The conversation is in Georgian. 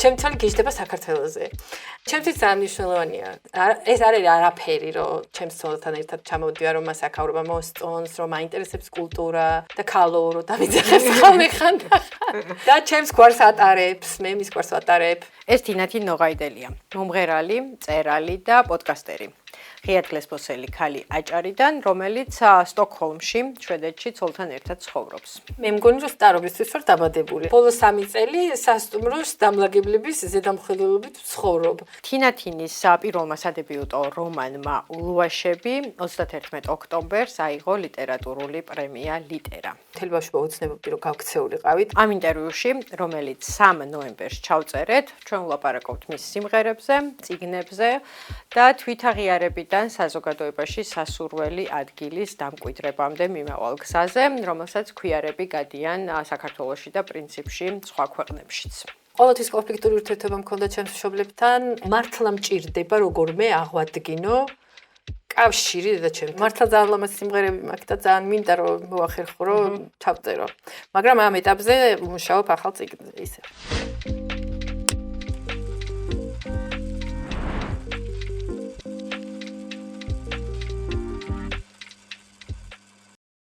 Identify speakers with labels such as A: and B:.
A: ჩემი თვალი გიждდება საქართველოზე. ჩემთვის ძალიან მნიშვნელოვანია. ეს არ არის არაფერი, რომ ჩემს ცოლთან ერთად ჩამოვდივარ, რომ მას აქაურობა მოსწონს, რომ მაინტერესებს კულტურა და ქალოურო და ვიძახებს ხოლმე ხანდახან. და ჩემს გვარს ატარებს, მე მის გვარს ვატარებ.
B: ეს თინათინ ნოღაიდელია, მომღერალი, მწერალი და პოდკასტერი. ღიად ლესბოსელი ქალი აჭარიდან, რომელიც სტოკჰოლმში, შვედეთში ცოლთან ერთად ცხოვრობს.
A: მე მგონი რომ სტარობისთვის ვარ დაბადებული. ბოლო 3 წელი სასტუმროს დამლაგებლების ზედამხედველობით ვცხოვრობ.
B: თინათინის პირველმა სადებიუტო რომანმა ულუაშები 31 ოქტომბერს აიღო ლიტერატურული პრემია ლიტერა.
A: მთელი ბავშვობა ვოცნებობდი რომ გავქცეულიყავით.
B: ამ ინტერვიუში, რომელიც 3 ნოემბერს ჩავწერეთ, ჩვენ ვლაპარაკობთ მის სიმღერებზე, წიგნებზე და თვითაღიარებიდან საზოგადოებაში სასურველი ადგილის დამკვიდრებამდე მიმავალ გზაზე, რომელსაც ქვიარები გადიან საქართველოში და პრინციპში სხვა ქვეყნებშიც.
A: ყოველთვის კონფლიქტური ურთიერთობა მქონდა ჩემს მშობლებთან, მართლა მჭირდება როგორმე აღვადგინო კავშირი დედაჩემთან. მართლა ძალიან ლამაზი სიმღერები მაქვს და ძალიან მინდა რომ მოახერხო რომ ჩავწერო. მაგრამ ამ ეტაპზე ვმუშაობ ახალ წიგნზე ისე.